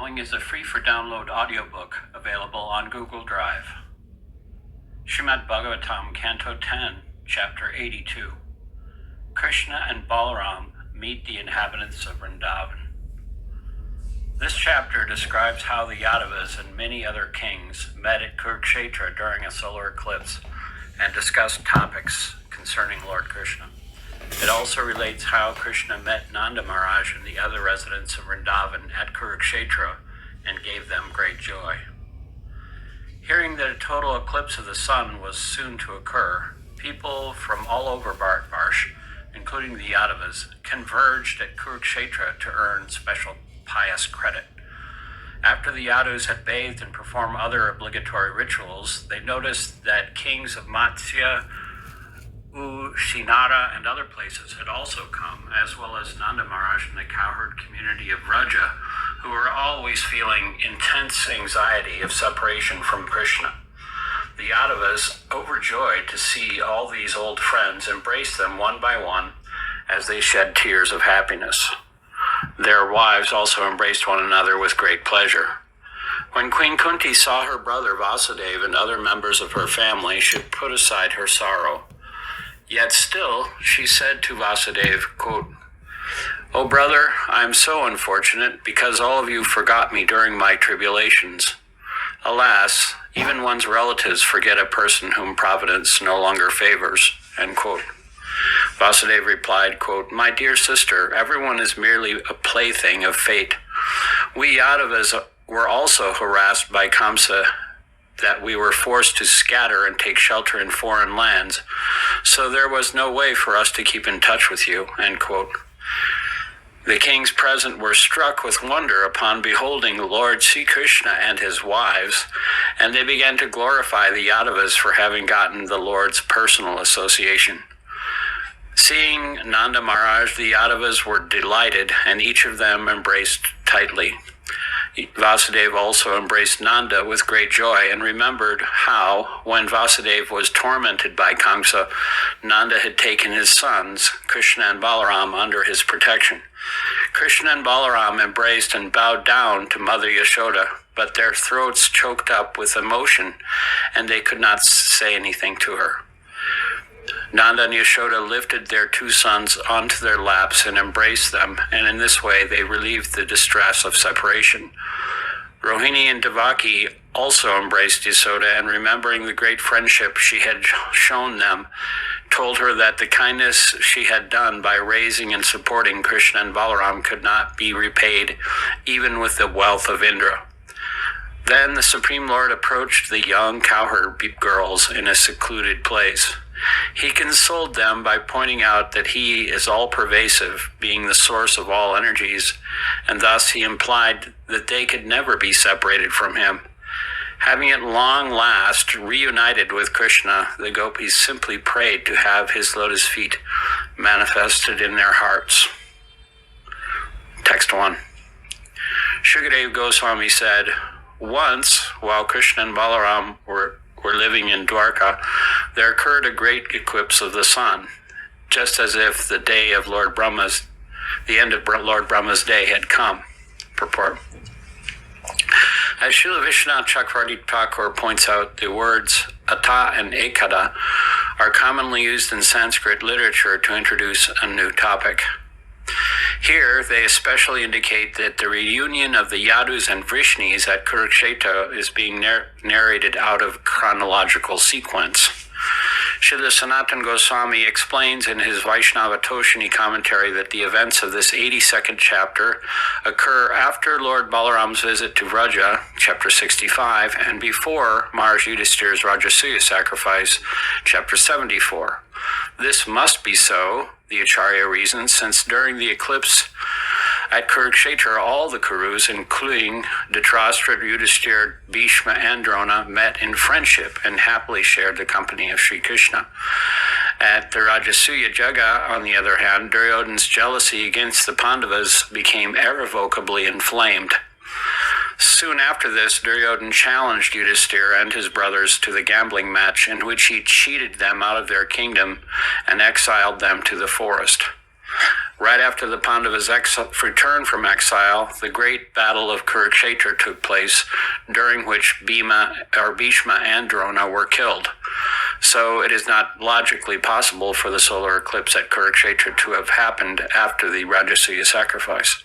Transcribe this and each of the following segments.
Following is a free-for-download audiobook available on Google Drive. Srimad-Bhagavatam, Canto 10, Chapter 82. Krishna and Balram meet the inhabitants of Vrindavana. This chapter describes how the Yadavas and many other kings met at Kurukshetra during a solar eclipse and discussed topics concerning Lord Krishna. It also relates how Krishna met Nanda Maharaj and the other residents of Vrindavana at Kurukshetra and gave them great joy. Hearing that a total eclipse of the sun was soon to occur, people from all over Bharatvarsh, including the Yadavas, converged at Kurukshetra to earn special pious credit. After the Yadus had bathed and performed other obligatory rituals, they noticed that kings of Matsya, Shinara, and other places had also come, as well as Nanda Maharaj and the cowherd community of Raja, who were always feeling intense anxiety of separation from Krishna. The Yadavas, overjoyed to see all these old friends, embraced them one by one as they shed tears of happiness. Their wives also embraced one another with great pleasure. When Queen Kunti saw her brother Vasudeva and other members of her family, she put aside her sorrow. Yet still, she said to Vasudeva, quote, "O brother, I am so unfortunate because all of you forgot me during my tribulations. Alas, even one's relatives forget a person whom Providence no longer favors." End quote. Vasudeva replied, quote, "My dear sister, everyone is merely a plaything of fate. We Yadavas were also harassed by Kamsa, that we were forced to scatter and take shelter in foreign lands, so there was no way for us to keep in touch with you." End quote. The kings present were struck with wonder upon beholding Lord Sri Krishna and his wives, and they began to glorify the Yadavas for having gotten the Lord's personal association. Seeing Nanda Maharaj, the Yadavas were delighted, and each of them embraced tightly. Vasudeva also embraced Nanda with great joy and remembered how, when Vasudeva was tormented by Kamsa, Nanda had taken his sons, Krishna and Balrama, under his protection. Krishna and Balrama embraced and bowed down to Mother Yashoda, but their throats choked up with emotion, and they could not say anything to her. Nanda and Yashoda lifted their two sons onto their laps and embraced them, and in this way they relieved the distress of separation. Rohini and Devaki also embraced Yashoda, and remembering the great friendship she had shown them, told her that the kindness she had done by raising and supporting Krishna and Balaram could not be repaid even with the wealth of Indra. Then the Supreme Lord approached the young cowherd girls in a secluded place. He consoled them by pointing out that he is all-pervasive, being the source of all energies, and thus he implied that they could never be separated from him. Having at long last reunited with Krishna, the gopis simply prayed to have his lotus feet manifested in their hearts. Text 1. Shukadeva Goswami said, "Once, while Krishna and Balaram were living in Dwarka, there occurred a great eclipse of the sun, just as if the end of Lord Brahma's day had come." Purport. As Srila Vishwanath Chakravarti Thakur points out, the words ata and ekada are commonly used in Sanskrit literature to introduce a new topic. Here, they especially indicate that the reunion of the Yadus and Vrishnis at Kurukshetra is being narrated out of chronological sequence. Srila Sanatana Goswami explains in his Vaishnava Toshini commentary that the events of this 82nd chapter occur after Lord Balaram's visit to Vraja, chapter 65, and before Maharaj Yudhishthira's Rajasuya sacrifice, chapter 74. This must be so, the Acharya reasons, since during the eclipse at Kurukshetra, all the Kurus, including Dhritarashtra, Yudhishthira, Bhishma, and Drona, met in friendship and happily shared the company of Sri Krishna. At the Rajasuya Jaga, on the other hand, Duryodhana's jealousy against the Pandavas became irrevocably inflamed. Soon after this, Duryodhana challenged Yudhishthira and his brothers to the gambling match in which he cheated them out of their kingdom and exiled them to the forest. Right after the Pandavas' return from exile, the great battle of Kurukshetra took place, during which Bhishma and Drona were killed. So it is not logically possible for the solar eclipse at Kurukshetra to have happened after the Rajasuya sacrifice.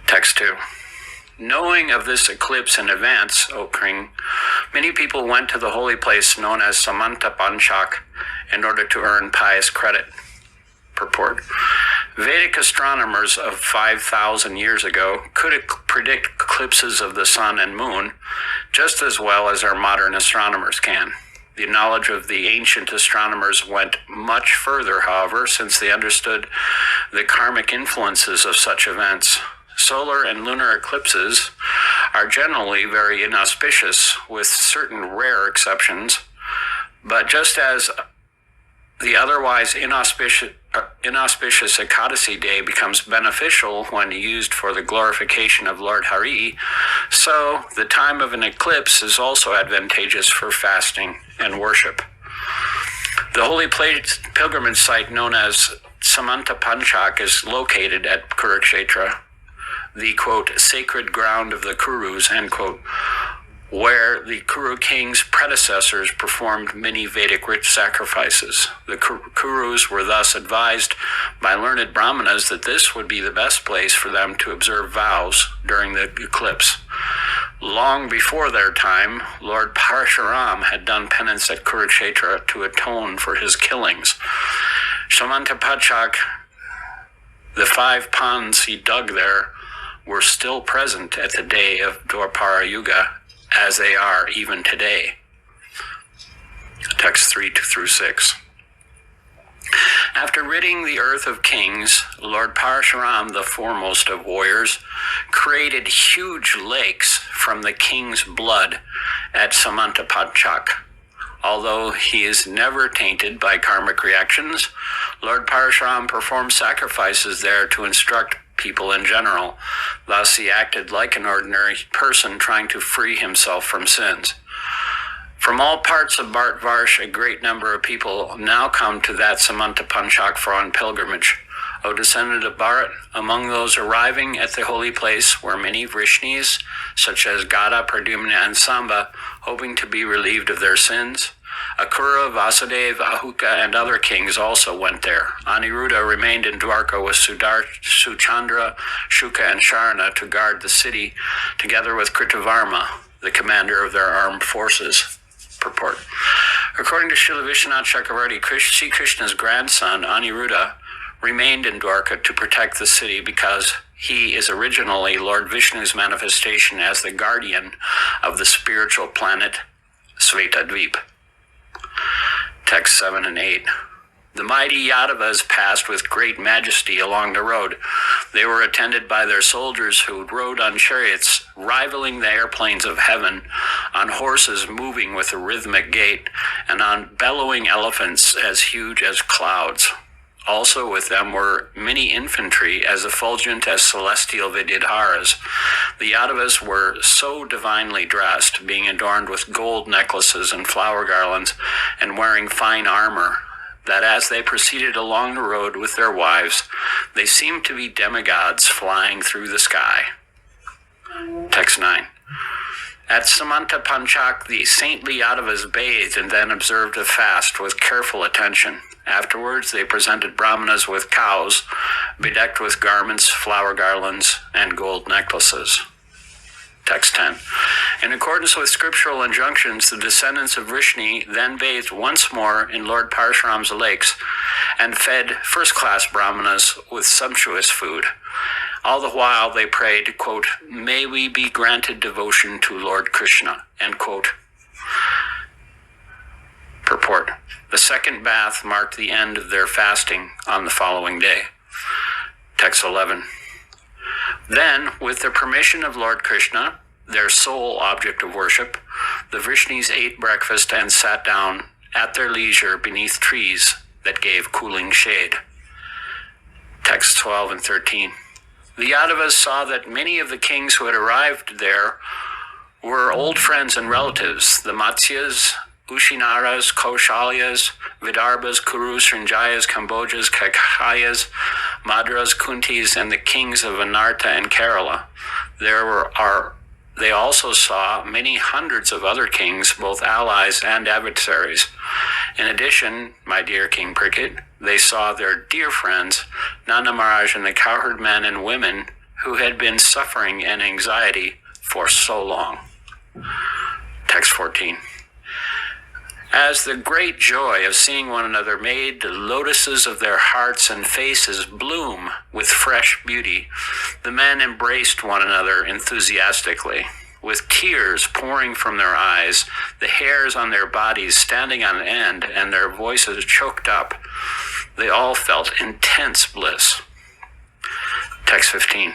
Text 2. Knowing of this eclipse in advance, O king, many people went to the holy place known as Samanta Panchak in order to earn pious credit. Purport. Vedic astronomers of 5,000 years ago could predict eclipses of the sun and moon just as well as our modern astronomers can. The knowledge of the ancient astronomers went much further, however, since they understood the karmic influences of such events. Solar and lunar eclipses are generally very inauspicious, with certain rare exceptions, but just as the otherwise inauspicious Ekadasi day becomes beneficial when used for the glorification of Lord Hari, so the time of an eclipse is also advantageous for fasting and worship. The holy pilgrimage site known as Samanta Panchak is located at Kurukshetra, the, quote, sacred ground of the Kurus, end quote, where the Kuru king's predecessors performed many Vedic rich sacrifices. The Kurus were thus advised by learned Brahmanas that this would be the best place for them to observe vows during the eclipse. Long before their time, Lord Parshuram had done penance at Kurukshetra to atone for his killings. Samanta Panchak, the 5 ponds he dug there, were still present at the day of Dwapara Yuga, as they are even today. Text 3-6. After ridding the earth of kings, Lord Parshuram, the foremost of warriors, created huge lakes from the king's blood at Samanta Panchak. Although he is never tainted by karmic reactions, Lord Parshuram performed sacrifices there to instruct people in general. Thus, he acted like an ordinary person trying to free himself from sins. From all parts of Bharatvarsh, a great number of people now come to that Samanta Panchak for on pilgrimage. O descendant of Bharat, among those arriving at the holy place were many Vrishnis, such as Gada, Pradyumna, and Samba, hoping to be relieved of their sins. Akura, Vasudeva, Ahuka, and other kings also went there. Aniruddha remained in Dwarka with Suchandra, Shuka, and Sharna to guard the city, together with Kritavarma, the commander of their armed forces. Purport. According to Srila Vishwanath Chakravarti, Sri Krishna's grandson, Aniruddha, remained in Dwarka to protect the city because he is originally Lord Vishnu's manifestation as the guardian of the spiritual planet Svetadvip. Text 7 and 8. The mighty Yadavas passed with great majesty along the road. They were attended by their soldiers who rode on chariots, rivaling the airplanes of heaven, on horses moving with a rhythmic gait, and on bellowing elephants as huge as clouds. Also with them were many infantry as effulgent as celestial Vidyadharas. The Yadavas were so divinely dressed, being adorned with gold necklaces and flower garlands, and wearing fine armor, that as they proceeded along the road with their wives, they seemed to be demigods flying through the sky. Text 9. At Samanta Panchak, the saintly Yadavas bathed and then observed a fast with careful attention. Afterwards, they presented brahmanas with cows, bedecked with garments, flower garlands, and gold necklaces. Text 10. In accordance with scriptural injunctions, the descendants of Vrishni then bathed once more in Lord Parshuram's lakes and fed first-class brahmanas with sumptuous food. All the while they prayed, quote, "May we be granted devotion to Lord Krishna," end quote. Purport. The second bath marked the end of their fasting on the following day. Text 11. Then, with the permission of Lord Krishna, their sole object of worship, the Vrishnis ate breakfast and sat down at their leisure beneath trees that gave cooling shade. Text 12 and 13. The Yadavas saw that many of the kings who had arrived there were old friends and relatives, the Matsyas, Ushinaras, Kaushalyas, Vidarbhas, Kurus, Srinjayas, Kambojas, Kakayas, Madras, Kuntis, and the kings of Anarta and Kerala. They also saw many hundreds of other kings, both allies and adversaries. In addition, my dear King Cricket, they saw their dear friends, Nanda Maharaj and the cowherd men and women who had been suffering and anxiety for so long. Text 14. As the great joy of seeing one another made the lotuses of their hearts and faces bloom with fresh beauty, the men embraced one another enthusiastically, with tears pouring from their eyes, the hairs on their bodies standing on end, and their voices choked up. They all felt intense bliss. Text 15.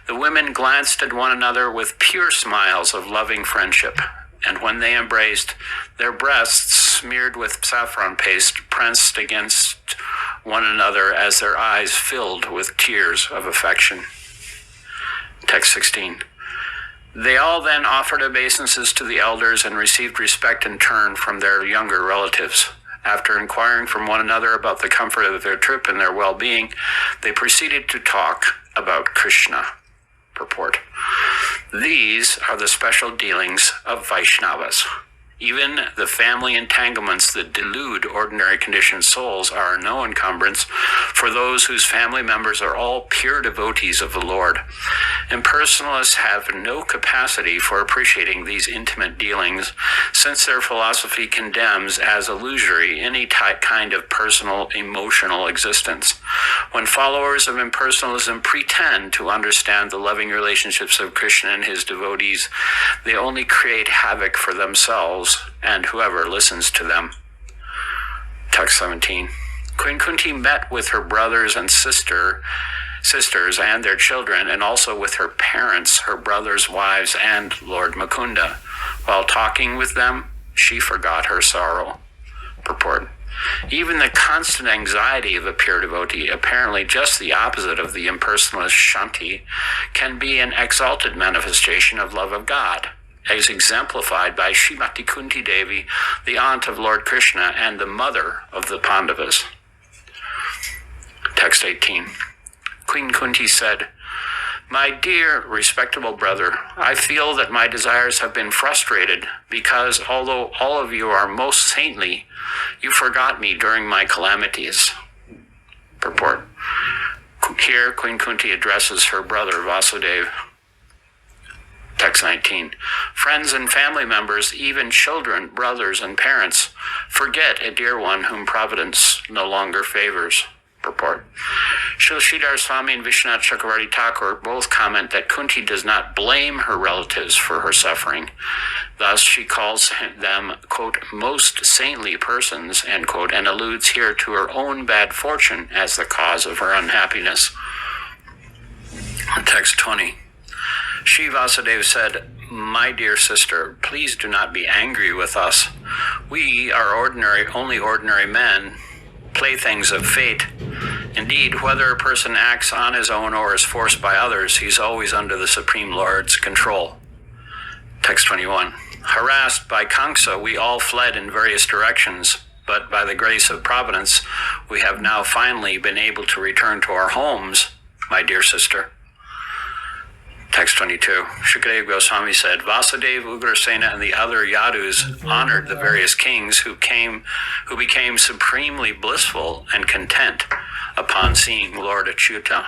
The women glanced at one another with pure smiles of loving friendship, and when they embraced, their breasts, smeared with saffron paste, pressed against one another as their eyes filled with tears of affection. Text 16. They all then offered obeisances to the elders and received respect in turn from their younger relatives. After inquiring from one another about the comfort of their trip and their well-being, they proceeded to talk about Krishna. Purport. These are the special dealings of Vaishnavas. Even the family entanglements that delude ordinary conditioned souls are no encumbrance for those whose family members are all pure devotees of the Lord. Impersonalists have no capacity for appreciating these intimate dealings, since their philosophy condemns as illusory any kind of personal emotional existence. When followers of impersonalism pretend to understand the loving relationships of Krishna and his devotees, they only create havoc for themselves and whoever listens to them. Text 17. Queen Kunti met with her brothers and sisters and their children, and also with her parents, her brothers' wives, and Lord Mukunda. While talking with them, she forgot her sorrow. Purport. Even the constant anxiety of a pure devotee, apparently just the opposite of the impersonalist Shanti, can be an exalted manifestation of love of God, as exemplified by Srimati Kunti Devi, the aunt of Lord Krishna and the mother of the Pandavas. Text 18. Queen Kunti said, "My dear, respectable brother, I feel that my desires have been frustrated because although all of you are most saintly, you forgot me during my calamities." Purport. Here, Queen Kunti addresses her brother Vasudeva. Text 19. Friends and family members, even children, brothers, and parents, forget a dear one whom Providence no longer favors. Purport. Srila Sridhar Swami and Vishwanath Chakravarti Thakur both comment that Kunti does not blame her relatives for her suffering. Thus, she calls them, quote, most saintly persons, end quote, and alludes here to her own bad fortune as the cause of her unhappiness. Text 20. Shri Vasudeva said, "My dear sister, please do not be angry with us. We are only ordinary men, playthings of fate. Indeed, whether a person acts on his own or is forced by others, he's always under the Supreme Lord's control." Text 21. Harassed by Kamsa, we all fled in various directions, but by the grace of Providence, we have now finally been able to return to our homes, my dear sister. Text 22. Shukadeva Goswami said, Vasudeva, Ugrasena, and the other Yadus honored the various kings who became supremely blissful and content upon seeing Lord Achyuta.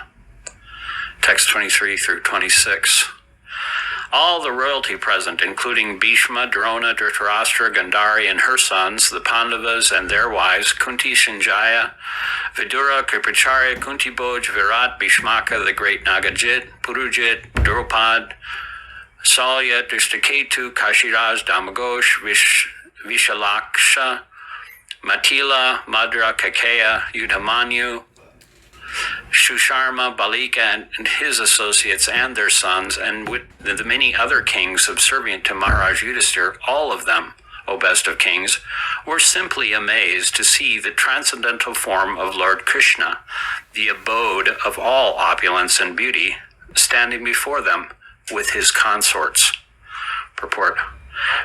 Text 23 through 26. All the royalty present, including Bhishma, Drona, Dhritarashtra, Gandhari, and her sons, the Pandavas and their wives, Kunti, Sanjaya, Vidura, Kripacharya, Kunti Bhoj, Virat, Bhishmaka, the great Nagajit, Purujit, Drupad, Salya, Drishtaketu, Kashiraj, Damagosh, Vishalaksha, Matila, Madra, Kakeya, Yudhamanyu, Shusharma, Balika, and his associates and their sons, and with the many other kings subservient to Maharaj Yudhisthira, all of them, O best of kings, were simply amazed to see the transcendental form of Lord Krishna, the abode of all opulence and beauty, standing before them with his consorts. Purport.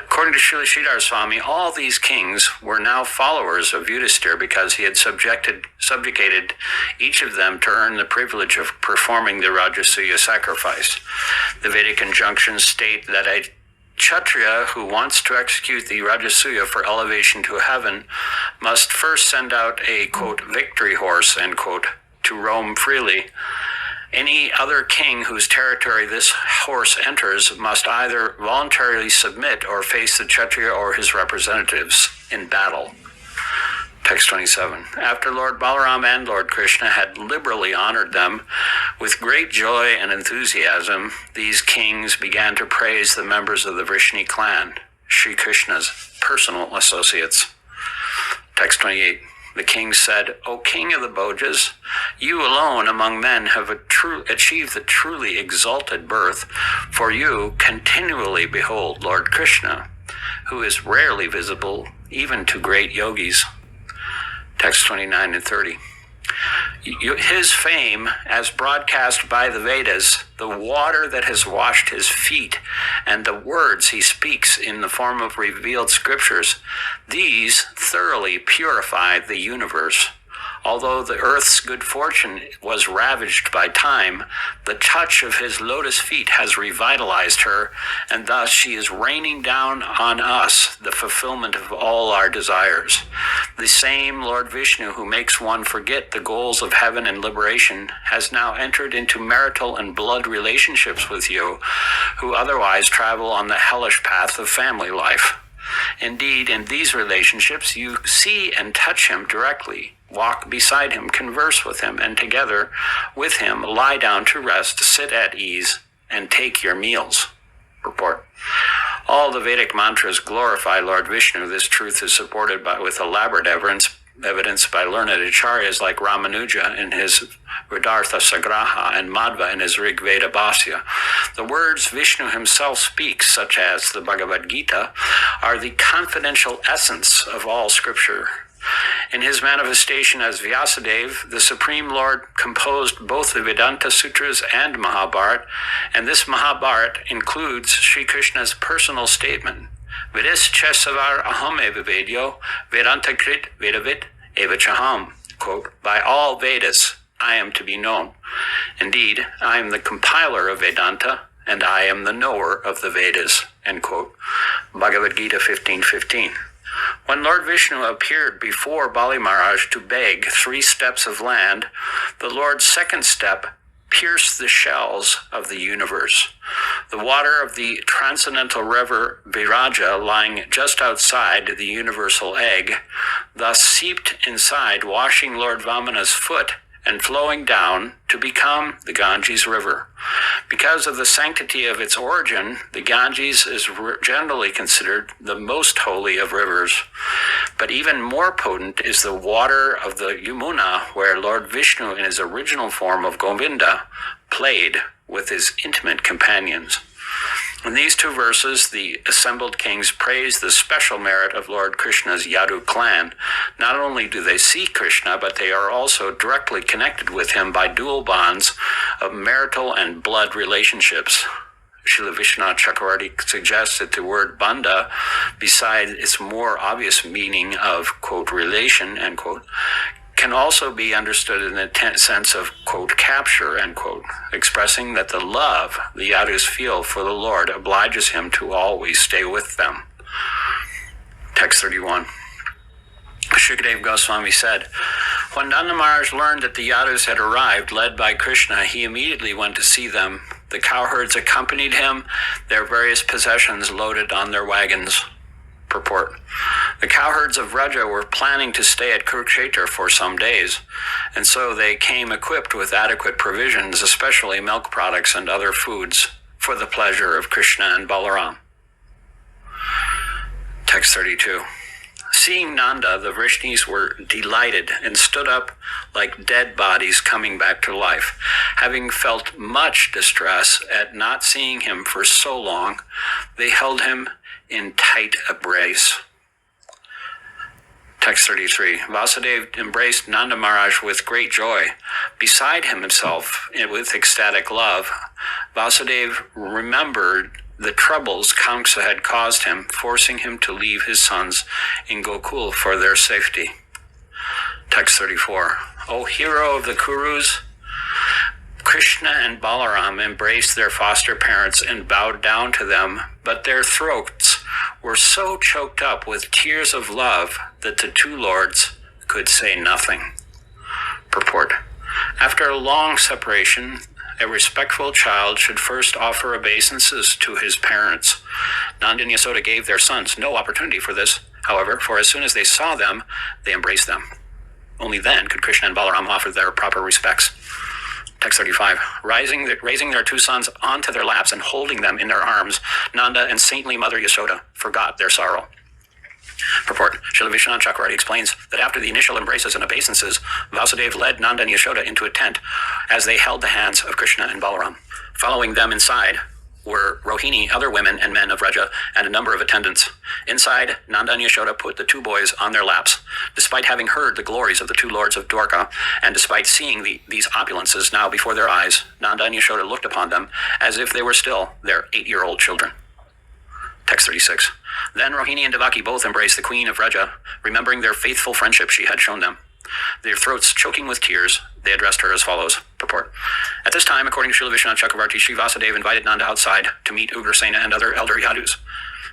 According to Srila Sridhar Swami, all these kings were now followers of Yudhisthira because he had subjugated each of them to earn the privilege of performing the Rajasuya sacrifice. The Vedic injunctions state that a Kshatriya who wants to execute the Rajasuya for elevation to heaven must first send out a, quote, victory horse, end quote, to roam freely. Any other king whose territory this horse enters must either voluntarily submit or face the Kshatriya or his representatives in battle. Text 27. After Lord Balrama and Lord Krishna had liberally honored them with great joy and enthusiasm, these kings began to praise the members of the Vrishni clan, Sri Krishna's personal associates. Text 28. The king said, O king of the Bhojas, you alone among men have achieved the truly exalted birth, for you continually behold Lord Krishna, who is rarely visible even to great yogis. Text 29 and 30. His fame, as broadcast by the Vedas, the water that has washed his feet, and the words he speaks in the form of revealed scriptures, these thoroughly purify the universe. Although the earth's good fortune was ravaged by time, the touch of his lotus feet has revitalized her, and thus she is raining down on us the fulfillment of all our desires. The same Lord Vishnu who makes one forget the goals of heaven and liberation has now entered into marital and blood relationships with you, who otherwise travel on the hellish path of family life. Indeed, in these relationships, you see and touch him directly, walk beside him, converse with him, and together with him lie down to rest, sit at ease, and take your meals. Purport. All the Vedic mantras glorify Lord Vishnu. This truth is supported with elaborate evidence by learned acharyas like Ramanuja in his Vedartha Sagraha and Madhva in his Rig Veda Bhasya. The words Vishnu himself speaks, such as the Bhagavad Gita, are the confidential essence of all scripture. In his manifestation as Vyasadeva, the Supreme Lord composed both the Vedanta Sutras and Mahabharata, and this Mahabharata includes Sri Krishna's personal statement, Vedis chesavar aham eva vedyo, Vedanta krit vedavit eva chaham. Quote, by all Vedas, I am to be known. Indeed, I am the compiler of Vedanta, and I am the knower of the Vedas. End quote. Bhagavad Gita 15:15. When Lord Vishnu appeared before Bali Maharaj to beg 3 steps of land, the Lord's second step pierced the shells of the universe. The water of the transcendental river Viraja, lying just outside the universal egg, thus seeped inside, washing Lord Vamana's foot and flowing down to become the Ganges River. Because of the sanctity of its origin, the Ganges is generally considered the most holy of rivers. But even more potent is the water of the Yamuna, where Lord Vishnu, in his original form of Govinda, played with his intimate companions. In these 2 verses, the assembled kings praise the special merit of Lord Krishna's Yadu clan. Not only do they see Krishna, but they are also directly connected with him by dual bonds of marital and blood relationships. Srila Vishwanath Chakravarti suggests that the word banda, besides its more obvious meaning of, quote, relation, end quote, can also be understood in the sense of, quote, capture, end quote, expressing that the love the Yadus feel for the Lord obliges him to always stay with them. Text 31. Shukadeva Goswami said, when Nanda Maharaj learned that the Yadus had arrived, led by Krishna, he immediately went to see them. The cowherds accompanied him, their various possessions loaded on their wagons. Purport. The cowherds of Vraja were planning to stay at Kurukshetra for some days, and so they came equipped with adequate provisions, especially milk products and other foods, for the pleasure of Krishna and Balaram. Text 32. Seeing Nanda, the Vrishnis were delighted and stood up like dead bodies coming back to life. Having felt much distress at not seeing him for so long, they held him in tight embrace. Text 33. Vasudeva embraced Nanda Maharaj with great joy. Beside himself with ecstatic love, Vasudeva remembered the troubles Kamsa had caused him, forcing him to leave his sons in Gokul for their safety. Text 34. O hero of the Kurus, Krishna and Balaram embraced their foster parents and bowed down to them, but their throats were so choked up with tears of love that the two lords could say nothing. Purport. After a long separation, a respectful child should first offer obeisances to his parents. Nanda and Yasoda gave their sons no opportunity for this, however, for as soon as they saw them, they embraced them. Only then could Krishna and Balaram offer their proper respects. Text 35. Raising their two sons onto their laps and holding them in their arms, Nanda and saintly mother Yasoda forgot their sorrow. Purport. Srila Vishwanath Chakravarti explains that after the initial embraces and obeisances, Vasudeva led Nanda and Yashoda into a tent as they held the hands of Krishna and Balaram. Following them inside were Rohini, other women and men of Vraja, and a number of attendants. Inside, Nanda and Yashoda put the two boys on their laps. Despite having heard the glories of the two lords of Dwarka, and despite seeing these opulences now before their eyes, Nanda and Yashoda looked upon them as if they were still their 8-year-old children. Text 36. Then Rohini and Devaki both embraced the queen of Vraja, remembering their faithful friendship she had shown them. Their throats choking with tears, they addressed her as follows. Purport. At this time, according to Srila Vishwanath Chakravarti, Sri Vasudeva invited Nanda outside to meet Ugrasena and other elder Yadus.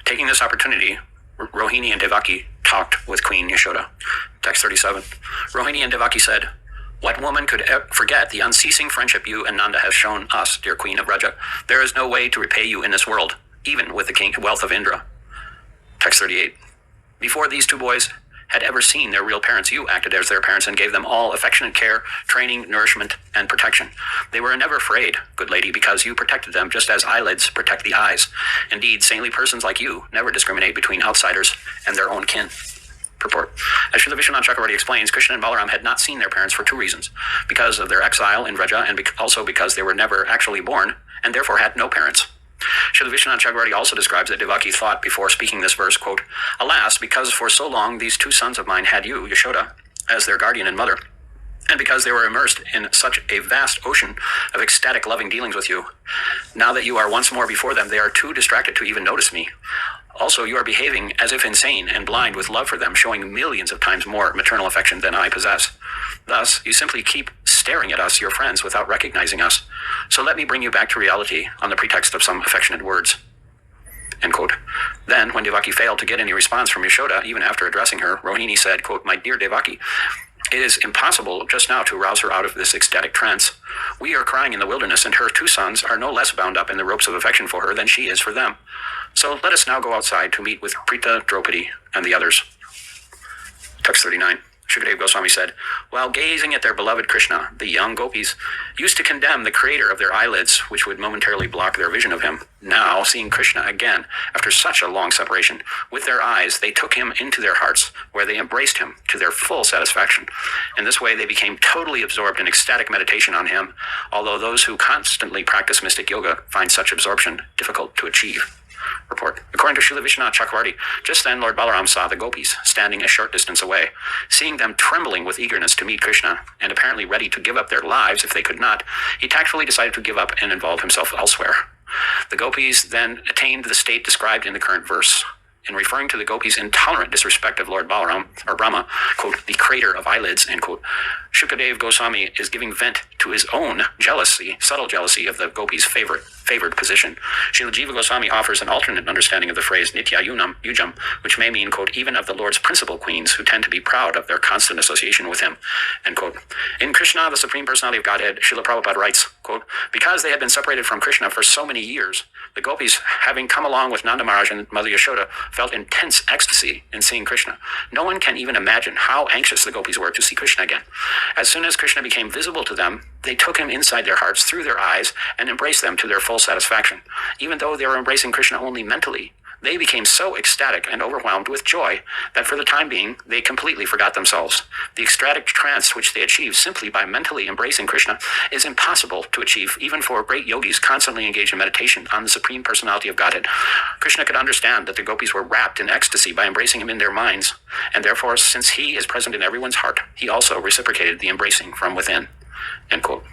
Taking this opportunity, Rohini and Devaki talked with Queen Yashoda. Text 37. Rohini and Devaki said, "What woman could forget the unceasing friendship you and Nanda have shown us, dear Queen of Vraja? There is no way to repay you in this world, even with the wealth of Indra." Text 38. Before these two boys had ever seen their real parents, you acted as their parents and gave them all affectionate care, training, nourishment, and protection. They were never afraid, good lady, because you protected them just as eyelids protect the eyes. Indeed, saintly persons like you never discriminate between outsiders and their own kin. Purport. As Srila Vishwanath Chakravarti explains, Krishna and Balaram had not seen their parents for two reasons: because of their exile in Vraja, and also because they were never actually born, and therefore had no parents. Srila Vishwanath Chakravarti also describes that Devaki thought before speaking this verse, quote, "Alas, because for so long these two sons of mine had you, Yashoda, as their guardian and mother, and because they were immersed in such a vast ocean of ecstatic loving dealings with you, now that you are once more before them, they are too distracted to even notice me. Also, you are behaving as if insane and blind with love for them, showing millions of times more maternal affection than I possess. Thus, you simply keep staring at us, your friends, without recognizing us. So let me bring you back to reality on the pretext of some affectionate words." End quote. Then, when Devaki failed to get any response from Yashoda, even after addressing her, Rohini said, quote, "My dear Devaki, it is impossible just now to rouse her out of this ecstatic trance. We are crying in the wilderness, and her two sons are no less bound up in the ropes of affection for her than she is for them. So let us now go outside to meet with Prita, Draupadi, and the others." Text 39. Shukadeva Goswami said, while gazing at their beloved Krishna, the young gopis used to condemn the creator of their eyelids, which would momentarily block their vision of him. Now, seeing Krishna again, after such a long separation, with their eyes, they took him into their hearts, where they embraced him to their full satisfaction. In this way, they became totally absorbed in ecstatic meditation on him, although those who constantly practice mystic yoga find such absorption difficult to achieve. Report. According to Srila Vishwanath Chakravarti, just then Lord Balaram saw the gopis standing a short distance away. Seeing them trembling with eagerness to meet Krishna, and apparently ready to give up their lives if they could not, he tactfully decided to give up and involve himself elsewhere. The gopis then attained the state described in the current verse. In referring to the gopis' intolerant disrespect of Lord Balaram, or Brahma, quote, "the crater of eyelids," end quote, Shukadeva Goswami is giving vent to his own jealousy, subtle jealousy of the gopis' favored position. Srila Jiva Goswami offers an alternate understanding of the phrase Nitya Yujam, which may mean, quote, "even of the Lord's principal queens who tend to be proud of their constant association with him," end quote. In Krishna, the Supreme Personality of Godhead, Srila Prabhupada writes, quote, "Because they had been separated from Krishna for so many years, the gopis, having come along with Nanda Maharaj and Mother Yashoda, felt intense ecstasy in seeing Krishna. No one can even imagine how anxious the gopis were to see Krishna again. As soon as Krishna became visible to them, they took him inside their hearts through their eyes and embraced them to their full satisfaction. Even though they were embracing Krishna only mentally, they became so ecstatic and overwhelmed with joy that for the time being, they completely forgot themselves. The ecstatic trance which they achieved simply by mentally embracing Krishna is impossible to achieve even for great yogis constantly engaged in meditation on the Supreme Personality of Godhead. Krishna could understand that the gopis were wrapped in ecstasy by embracing him in their minds, and therefore, since he is present in everyone's heart, he also reciprocated the embracing from within." End quote.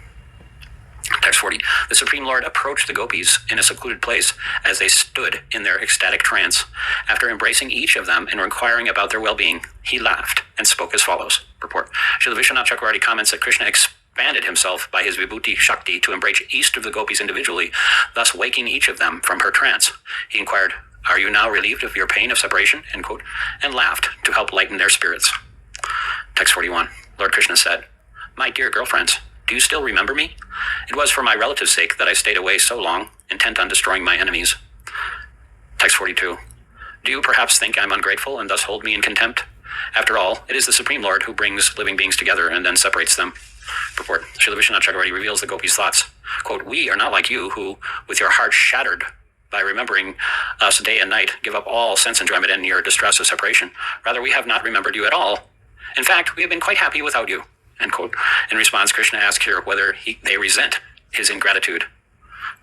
Text 40. The Supreme Lord approached the gopis in a secluded place as they stood in their ecstatic trance. After embracing each of them and inquiring about their well-being, he laughed and spoke as follows. Purport. Srila Vishwanath Chakravarti comments that Krishna expanded himself by his Vibhuti Shakti to embrace each of the gopis individually, thus waking each of them from her trance. He inquired, "Are you now relieved of your pain of separation?" End quote, and laughed to help lighten their spirits. Text 41. Lord Krishna said, "My dear girlfriends, do you still remember me? It was for my relative's sake that I stayed away so long, intent on destroying my enemies." Text 42. Do you perhaps think I'm ungrateful and thus hold me in contempt? After all, it is the Supreme Lord who brings living beings together and then separates them. Purport. Srila Vishwanath Chakravarti reveals the gopis' thoughts. Quote, "We are not like you who, with your heart shattered by remembering us day and night, give up all sense enjoyment in your distress of separation. Rather, we have not remembered you at all. In fact, we have been quite happy without you." End quote. In response, Krishna asks here whether they resent his ingratitude.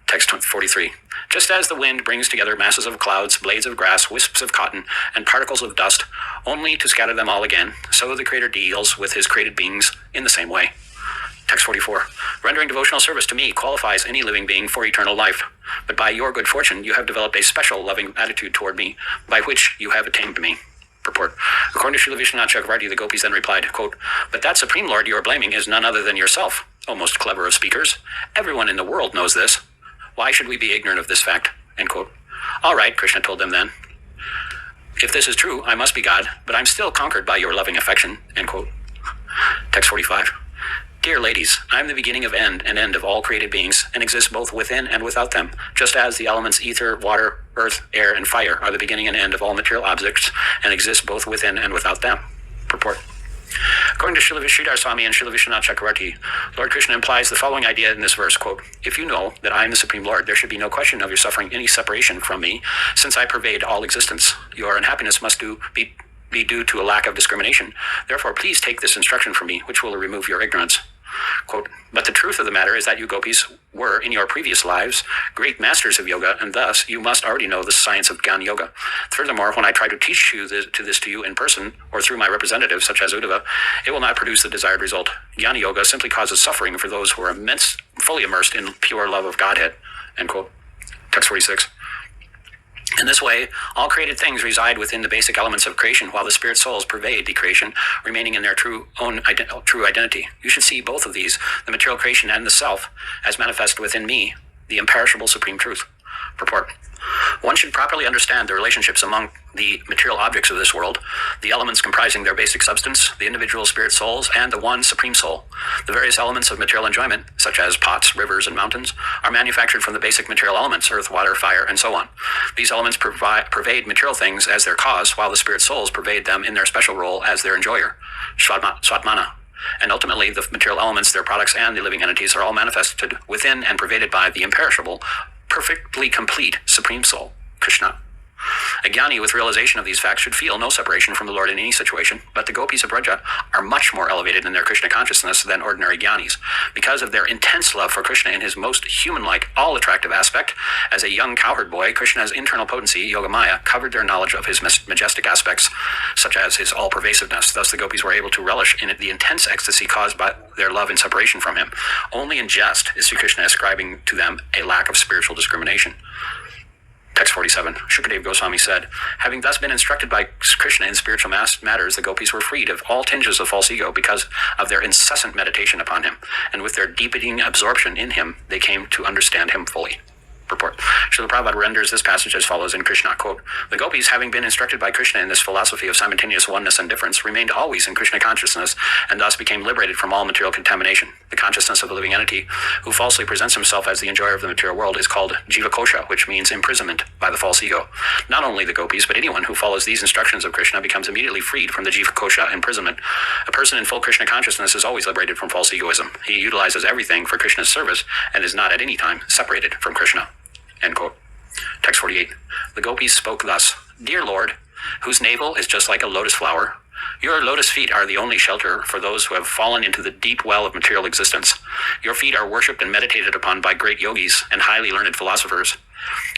Text 43. Just as the wind brings together masses of clouds, blades of grass, wisps of cotton, and particles of dust, only to scatter them all again, so the Creator deals with his created beings in the same way. Text 44. Rendering devotional service to me qualifies any living being for eternal life. But by your good fortune, you have developed a special loving attitude toward me, by which you have attained me. Purport. According to Srila Vishwanath Chakravarti, the gopis then replied, quote, "But that Supreme Lord you are blaming is none other than yourself, O most clever of speakers. Everyone in the world knows this. Why should we be ignorant of this fact?" End quote. "All right," Krishna told them then. "If this is true, I must be God, but I'm still conquered by your loving affection." End quote. Text 45. Dear ladies, I am the beginning of end and end of all created beings, and exist both within and without them, just as the elements ether, water, earth, air, and fire are the beginning and end of all material objects, and exist both within and without them. Purport. According to Srila Sridhar Swami and Srila Vishwanath Chakravarti, Lord Krishna implies the following idea in this verse, quote, "If you know that I am the Supreme Lord, there should be no question of your suffering any separation from me, since I pervade all existence. Your unhappiness must be due to a lack of discrimination. Therefore, please take this instruction from me, which will remove your ignorance." Quote, "But the truth of the matter is that you gopis were, in your previous lives, great masters of yoga, and thus you must already know the science of Jnana Yoga. Furthermore, when I try to teach this to you in person, or through my representatives, such as Uddhava, it will not produce the desired result. Jnana Yoga simply causes suffering for those who are fully immersed in pure love of Godhead." End quote. Text 46. In this way, all created things reside within the basic elements of creation, while the spirit souls pervade the creation, remaining in their true identity. You should see both of these, the material creation and the self, as manifest within me, the imperishable supreme truth. Purport. One should properly understand the relationships among the material objects of this world, the elements comprising their basic substance, the individual spirit souls, and the one supreme soul. The various elements of material enjoyment, such as pots, rivers, and mountains, are manufactured from the basic material elements, earth, water, fire, and so on. These elements pervade material things as their cause, while the spirit souls pervade them in their special role as their enjoyer, Swatmana. And ultimately, the material elements, their products, and the living entities are all manifested within and pervaded by the imperishable, perfectly complete Supreme Soul, Krishna. A jnani with realization of these facts should feel no separation from the Lord in any situation, but the gopis of Braja are much more elevated in their Krishna consciousness than ordinary jnanis. Because of their intense love for Krishna in his most human-like, all-attractive aspect, as a young cowherd boy, Krishna's internal potency, Yogamaya, covered their knowledge of his majestic aspects, such as his all-pervasiveness. Thus the gopis were able to relish in the intense ecstasy caused by their love and separation from him. Only in jest is Sri Krishna ascribing to them a lack of spiritual discrimination. Text 47. Shukadeva Goswami said, "Having thus been instructed by Krishna in spiritual matters, the gopis were freed of all tinges of false ego because of their incessant meditation upon him, and with their deepening absorption in him, they came to understand him fully." Purport. Srila Prabhupada renders this passage as follows in Krishna, quote, "The gopis, having been instructed by Krishna in this philosophy of simultaneous oneness and difference, remained always in Krishna consciousness and thus became liberated from all material contamination. The consciousness of the living entity who falsely presents himself as the enjoyer of the material world is called jivakosha, which means imprisonment by the false ego. Not only the gopis, but anyone who follows these instructions of Krishna becomes immediately freed from the jivakosha imprisonment. A person in full Krishna consciousness is always liberated from false egoism. He utilizes everything for Krishna's service and is not at any time separated from Krishna." End quote. Text 48. The gopis spoke thus, "Dear Lord, whose navel is just like a lotus flower, your lotus feet are the only shelter for those who have fallen into the deep well of material existence. Your feet are worshipped and meditated upon by great yogis and highly learned philosophers.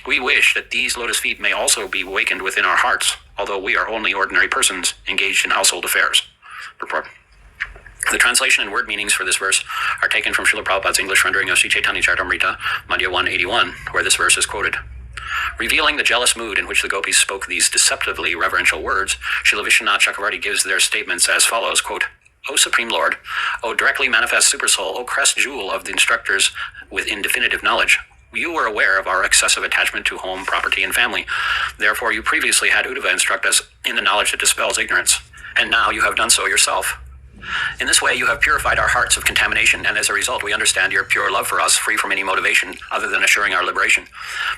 We wish that these lotus feet may also be awakened within our hearts, although we are only ordinary persons engaged in household affairs." Purport. The translation and word meanings for this verse are taken from Srila Prabhupada's English rendering of Sri Chaitanya Charitamrita, Madhya 181, where this verse is quoted. Revealing the jealous mood in which the gopis spoke these deceptively reverential words, Srila Vishwanath Chakravarti gives their statements as follows, quote, O Supreme Lord, O directly manifest Supersoul, O crest jewel of the instructors with indefinitive knowledge, you were aware of our excessive attachment to home, property, and family. Therefore, you previously had Uddhava instruct us in the knowledge that dispels ignorance, and now you have done so yourself. In this way, you have purified our hearts of contamination, and as a result, we understand your pure love for us, free from any motivation other than assuring our liberation.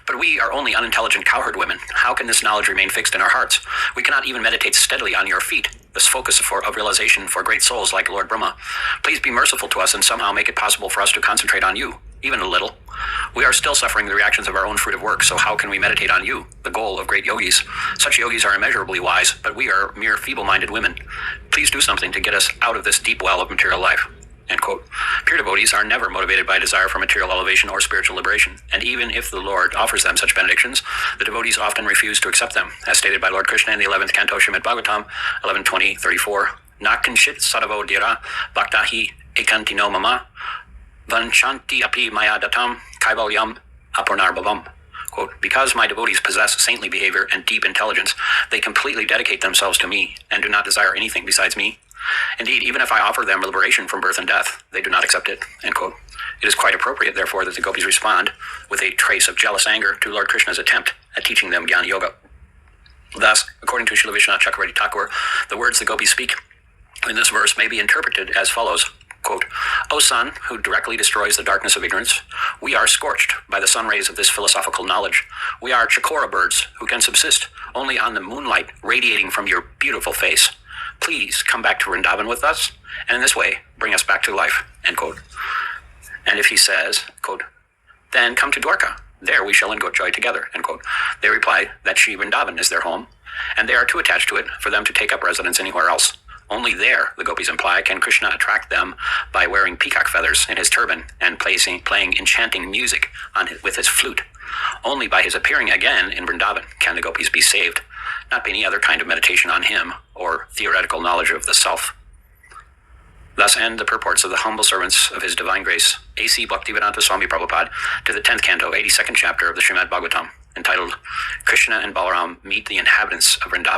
But we are only unintelligent cowherd women. How can this knowledge remain fixed in our hearts? We cannot even meditate steadily on your feet, this focus of realization for great souls like Lord Brahma. Please be merciful to us and somehow make it possible for us to concentrate on you, even a little. We are still suffering the reactions of our own fruit of work, so how can we meditate on you, the goal of great yogis? Such yogis are immeasurably wise, but we are mere feeble-minded women. Please do something to get us out of this deep well of material life. End quote. Pure devotees are never motivated by desire for material elevation or spiritual liberation, and even if the Lord offers them such benedictions, the devotees often refuse to accept them, as stated by Lord Krishna in the 11th canto Srimad-Bhagavatam, 11:20-34. Nakanshit sadavo dira bhaktahi ekantino mama vanchanti api maya datam kaivalyam apurnarbhavam. Quote, because my devotees possess saintly behavior and deep intelligence, they completely dedicate themselves to me and do not desire anything besides me. Indeed, even if I offer them liberation from birth and death, they do not accept it. End quote. It is quite appropriate, therefore, that the gopis respond with a trace of jealous anger to Lord Krishna's attempt at teaching them Jnana Yoga. Thus, according to Srila Vishwanath Chakravarti Thakur, the words the gopis speak in this verse may be interpreted as follows. Quote, O sun, who directly destroys the darkness of ignorance, we are scorched by the sun rays of this philosophical knowledge. We are chakora birds who can subsist only on the moonlight radiating from your beautiful face. Please come back to Vrindavan with us, and in this way, bring us back to life. End quote. And if he says, quote, then come to Dwarka. There we shall enjoy together. End quote. They reply that Sri Vrindavan is their home, and they are too attached to it for them to take up residence anywhere else. Only there, the gopis imply, can Krishna attract them by wearing peacock feathers in his turban and playing enchanting music with his flute. Only by his appearing again in Vrindavan can the gopis be saved, not by any other kind of meditation on him or theoretical knowledge of the self. Thus end the purports of the humble servants of His Divine Grace, A.C. Bhaktivedanta Swami Prabhupada, to the 10th canto, 82nd chapter of the Srimad-Bhagavatam, entitled Krishna and Balrama Meet the Inhabitants of Vrindavana.